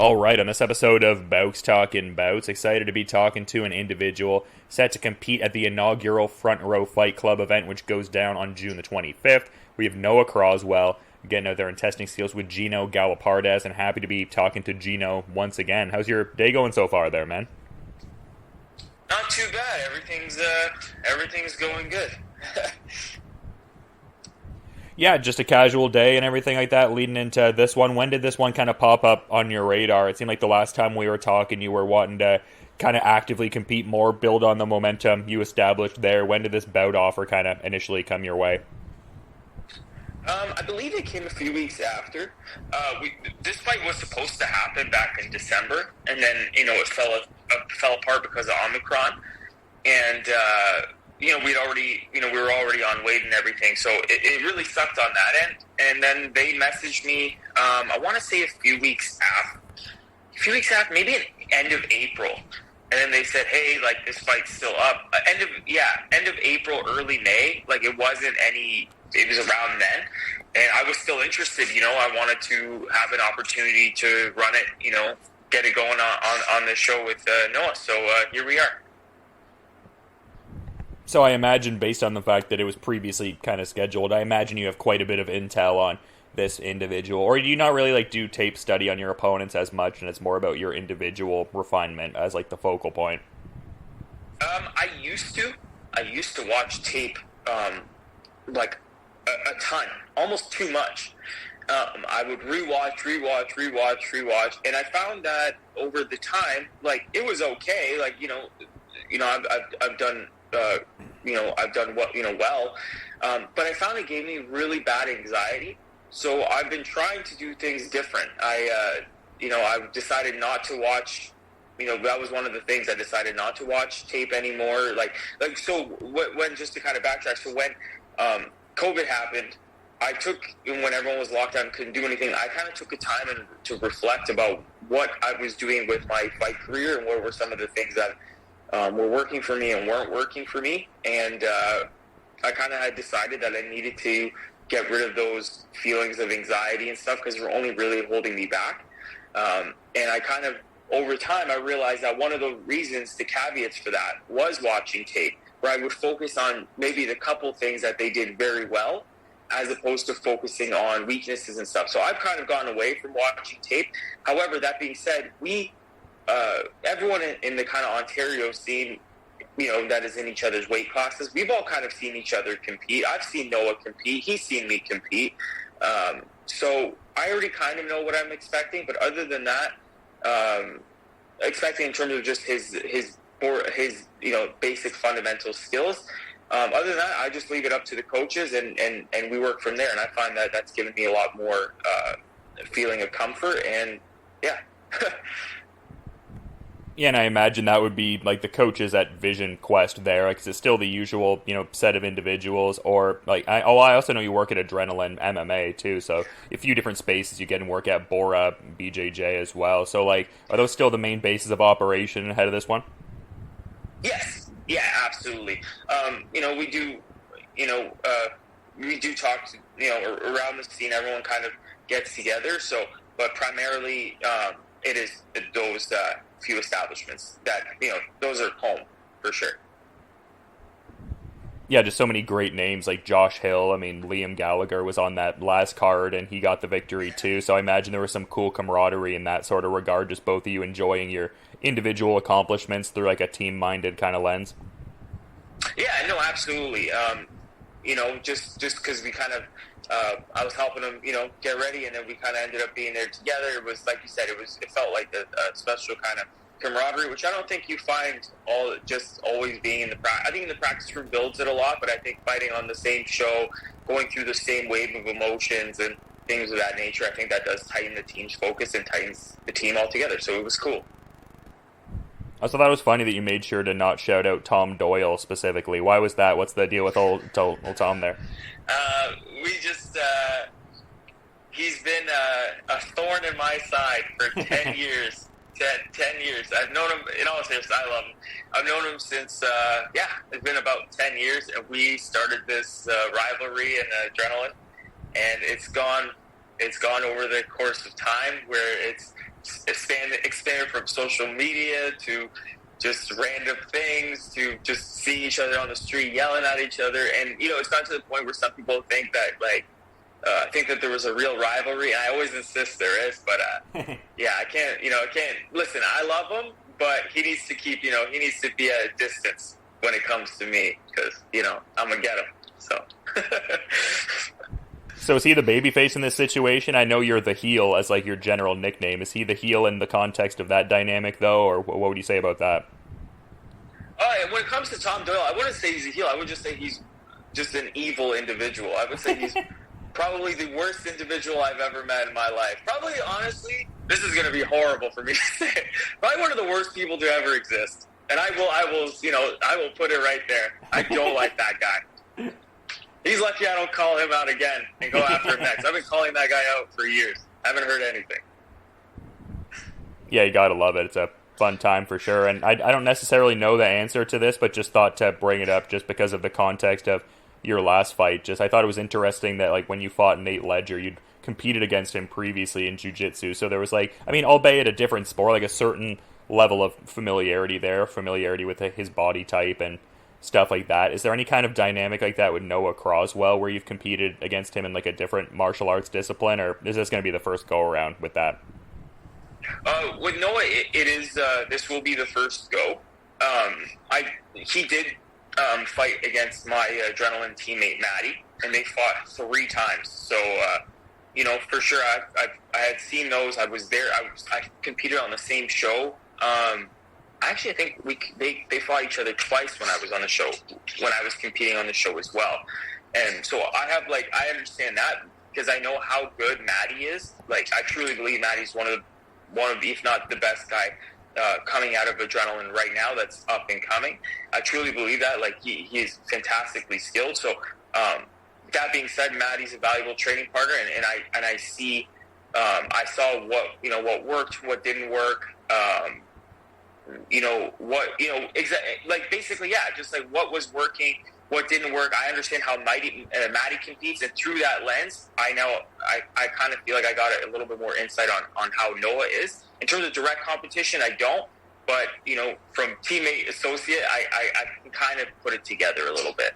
All right, on this episode of Bowks Talking Bouts, excited to be talking to an individual set to compete at the inaugural Front Row Fight Club event, which goes down on June the 25th. We have Noah Crosswell getting out there and testing skills with Gino Ghalehpardaz, and happy to be talking to Gino once again. How's your day going so far there, man? Not too bad. Everything's going good. Yeah, just a casual day and everything like that leading into this one. When did this one kind of pop up on your radar? It seemed like the last time we were talking, you were wanting to kind of actively compete more, build on the momentum you established there. When did this bout offer kind of initially come your way? I believe it came a few weeks after. This fight was supposed to happen back in December, and then it fell apart because of Omicron, and we were already on weight and everything, so it really sucked on that end. And then they messaged me. I want to say a few weeks after, maybe at end of April, and then they said, "Hey, like this fight's still up." End of April, early May. Like it wasn't any. It was around then, and I was still interested. I wanted to have an opportunity to run it. Get it going on the show with Noah. So here we are. So I imagine, based on the fact that it was previously kind of scheduled, I imagine you have quite a bit of intel on this individual. Or do you not really do tape study on your opponents as much, and it's more about your individual refinement as the focal point? I used to watch tape a ton, almost too much. I would rewatch, and I found that over the time, it was okay. I've done. I've done well, but I found it gave me really bad anxiety. So I've been trying to do things different. I decided not to watch. That was one of the things I decided not to watch tape anymore. When just to kind of backtrack. So when COVID happened, when everyone was locked down and couldn't do anything, I kind of took a time to reflect about what I was doing with my fight career and what were some of the things that were working for me and weren't working for me. And I kind of had decided that I needed to get rid of those feelings of anxiety and stuff because they were only really holding me back. And I kind of, over time, I realized that one of the reasons, the caveats for that, was watching tape, where I would focus on maybe the couple things that they did very well, as opposed to focusing on weaknesses and stuff. So I've kind of gone away from watching tape. However, that being said, everyone in the kind of Ontario scene, that is in each other's weight classes, we've all kind of seen each other compete. I've seen Noah compete. He's seen me compete. So I already kind of know what I'm expecting. But other than that, expecting in terms of just his basic fundamental skills. Other than that, I just leave it up to the coaches, and we work from there. And I find that that's given me a lot more feeling of comfort. And yeah. Yeah, and I imagine that would be the coaches at Vision Quest there, because it's still the usual, set of individuals. Or I also know you work at Adrenaline MMA too, so a few different spaces you get and work at Bora, BJJ as well. So are those still the main bases of operation ahead of this one? Yes, yeah, absolutely. We do talk to, around the scene. Everyone kind of gets together. So, but primarily, it is those few establishments that, those are home for sure. Yeah, just so many great names like Josh Hill. I mean, Liam Gallagher was on that last card and he got the victory too. So I imagine there was some cool camaraderie in that sort of regard, just both of you enjoying your individual accomplishments through a team-minded kind of lens. Yeah, no, absolutely. Just because we kind of, I was helping them, get ready, and then we kind of ended up being there together. It was, like you said, it felt like a special kind of camaraderie, which I don't think you find always being in the practice. I think in the practice room builds it a lot, but I think fighting on the same show, going through the same wave of emotions and things of that nature, I think that does tighten the team's focus and tightens the team altogether. So it was cool. I also thought it was funny that you made sure to not shout out Tom Doyle specifically. Why was that? What's the deal with old Tom there? He's been a thorn in my side for 10 years. 10 years. I've known him, in all seriousness, I love him. I've known him since, it's been about 10 years, and we started this rivalry and Adrenaline, and it's gone over the course of time where expand from social media to just random things to just seeing each other on the street, yelling at each other. And, it's gotten to the point where some people think that, think that there was a real rivalry. And I always insist there is, but, yeah, I can't, listen, I love him, but he needs to keep, he needs to be at a distance when it comes to me because, I'm going to get him. So. So is he the babyface in this situation? I know you're the heel as like your general nickname. Is he the heel in the context of that dynamic though, or what would you say about that? When it comes to Tom Doyle, I wouldn't say he's a heel. I would just say he's just an evil individual. I would say he's probably the worst individual I've ever met in my life. Probably, honestly, this is going to be horrible for me to say. Probably one of the worst people to ever exist. And I will put it right there. I don't like that guy. He's lucky I don't call him out again and go after him next. I've been calling that guy out for years. I haven't heard anything. Yeah, you gotta love it. It's a fun time for sure. And I don't necessarily know the answer to this, but just thought to bring it up just because of the context of your last fight. I thought it was interesting that like when you fought Nate Ledger, you'd competed against him previously in jiu-jitsu. So there was albeit a different sport, like a certain level of familiarity with his body type and stuff like that. Is there any kind of dynamic like that with Noah Crosswell where you've competed against him in like a different martial arts discipline, or is this going to be the first go around with that? With Noah, it is. This will be the first go. He did fight against my adrenaline teammate Maddie, and they fought 3 times. So for sure, I had seen those. I was there. I competed on the same show. Actually, I think they fought each other twice when I was on the show, when I was competing on the show as well. And so I understand that because I know how good Maddie is. Like, I truly believe Maddie's one of, if not the best guy coming out of adrenaline right now that's up and coming. I truly believe that. Like, he is fantastically skilled. So, that being said, Maddie's a valuable training partner, and I see, I saw what worked, what didn't work, basically, yeah, just like what was working, what didn't work. I understand how Maddie competes, and through that lens, I kind of feel like I got a little bit more insight on how Noah is. In terms of direct competition, I don't, but, from teammate, associate, I can kind of put it together a little bit.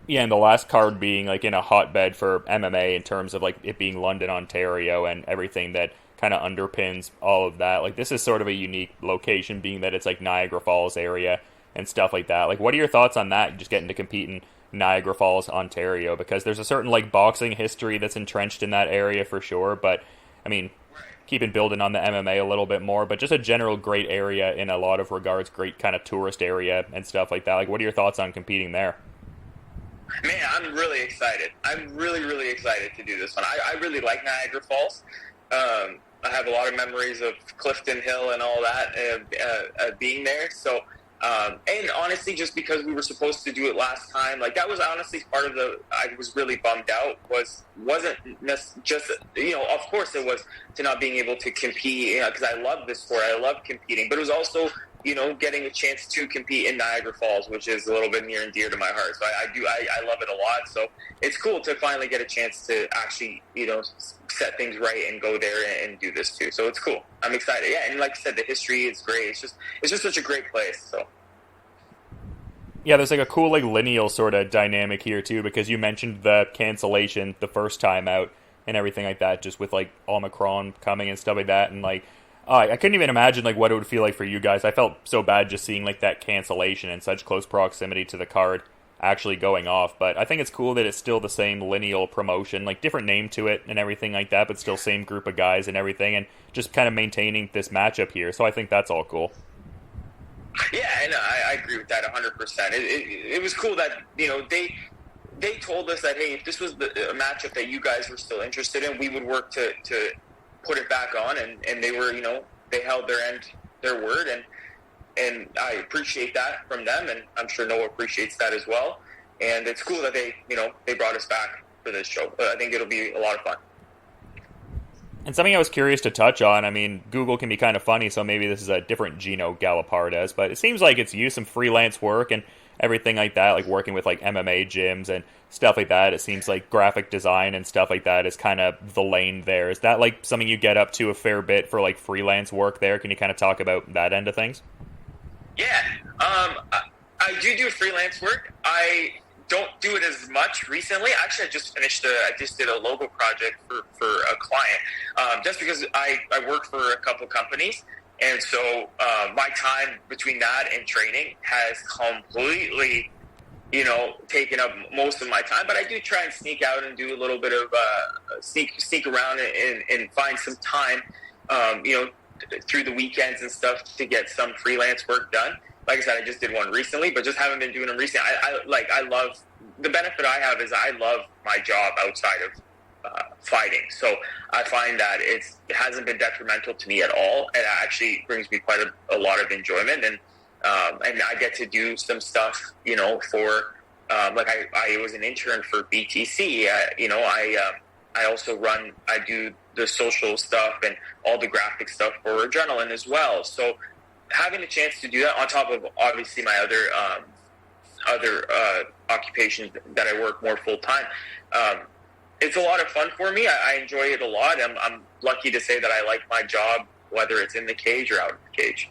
Yeah, and the last card being like in a hotbed for MMA in terms of like it being London, Ontario, and everything that kind of underpins all of that. Like, this is sort of a unique location, being that it's like Niagara Falls area and stuff like that. Like, what are your thoughts on that, just getting to compete in Niagara Falls, Ontario? Because there's a certain like boxing history that's entrenched in that area for sure, but I mean, keeping building on the MMA a little bit more, but just a general great area in a lot of regards, great kind of tourist area and stuff like that. Like, what are your thoughts on competing there? Man, I'm really excited. I'm really, really excited to do this one. I really like Niagara Falls. I have a lot of memories of Clifton Hill and all that being there. So, and honestly, just because we were supposed to do it last time, like that was honestly part of I was really bummed out. Wasn't just, of course it was to not being able to compete, because I love this sport. I love competing, but it was also, getting a chance to compete in Niagara Falls, which is a little bit near and dear to my heart. So I love it a lot. So it's cool to finally get a chance to actually, set things right and go there and do this too. So it's cool. I'm excited. Yeah. And like I said, the history is great. It's just such a great place. So. Yeah, there's like a cool like Lineal sort of dynamic here too, because you mentioned the cancellation the first time out and everything like that, just with like Omicron coming and stuff like that. And like, I couldn't even imagine like what it would feel like for you guys. I felt so bad just seeing like that cancellation in such close proximity to the card actually going off. But I think it's cool that it's still the same Lineal promotion, like different name to it and everything like that, but still same group of guys and everything, and just kind of maintaining this matchup here. So I think that's all cool. Yeah, and I agree with that 100%. It was cool that, they told us that, hey, if this was a matchup that you guys were still interested in, we would work to put it back on, and they were, they held their word, and I appreciate that from them, and I'm sure Noah appreciates that as well. And it's cool that they brought us back for this show. I think it'll be a lot of fun. And something I was curious to touch on, I mean, Google can be kind of funny, so maybe this is a different Gino Ghalehpardaz, but it seems like it's you, some freelance work, and everything like that, like working with like MMA gyms and stuff like that. It seems like graphic design and stuff like that is kind of the lane there. Is that like something you get up to a fair bit for like freelance work there? Can you kind of talk about that end of things? Yeah, I do freelance work. I don't do it as much recently. Actually, I just did a logo project for a client, just because I work for a couple companies. And so my time between that and training has completely, taken up most of my time. But I do try and sneak out and do a little bit of sneak around and find some time, through the weekends and stuff to get some freelance work done. Like I said, I just did one recently, but just haven't been doing them recently. I love the benefit I have is I love my job outside of fighting. So I find that it hasn't been detrimental to me at all. It actually brings me quite a lot of enjoyment, and I get to do some stuff, for I was an intern for BTC. I also I do the social stuff and all the graphic stuff for Adrenaline as well. So having the chance to do that on top of obviously my other occupations that I work more full time, it's a lot of fun for me. I enjoy it a lot. I'm lucky to say that I like my job, whether it's in the cage or out of the cage.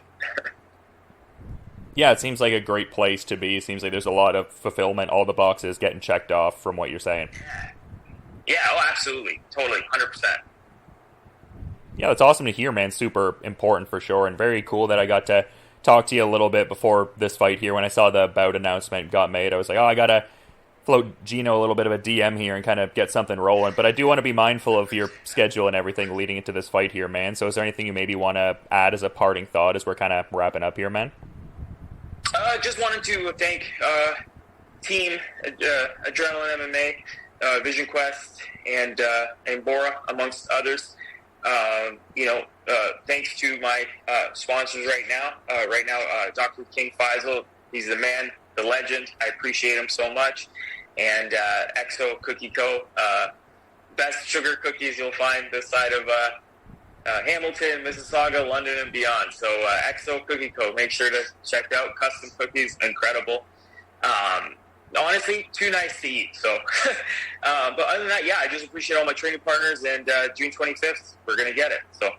Yeah, it seems like a great place to be. It seems like there's a lot of fulfillment, all the boxes getting checked off from what you're saying. Yeah, oh, absolutely. Totally, 100%. Yeah, that's awesome to hear, man. Super important for sure, and very cool that I got to talk to you a little bit before this fight here. When I saw the bout announcement got made, I was like, I got to float Gino a little bit of a DM here and kind of get something rolling. But I do want to be mindful of your schedule and everything leading into this fight here, man. So is there anything you maybe want to add as a parting thought as we're kind of wrapping up here, man? Just wanted to thank Team Adrenaline MMA, Vision Quest, and Bora, amongst others. Thanks to my sponsors right now. Dr. King Faisal, he's the man, the legend. I appreciate him so much. And EXO Cookie Co., best sugar cookies you'll find this side of Hamilton, Mississauga, London, and beyond. So EXO Cookie Co., make sure to check out custom cookies. Incredible. Honestly, too nice to eat. So, but other than that, I just appreciate all my training partners. And June 25th, we're going to get it. So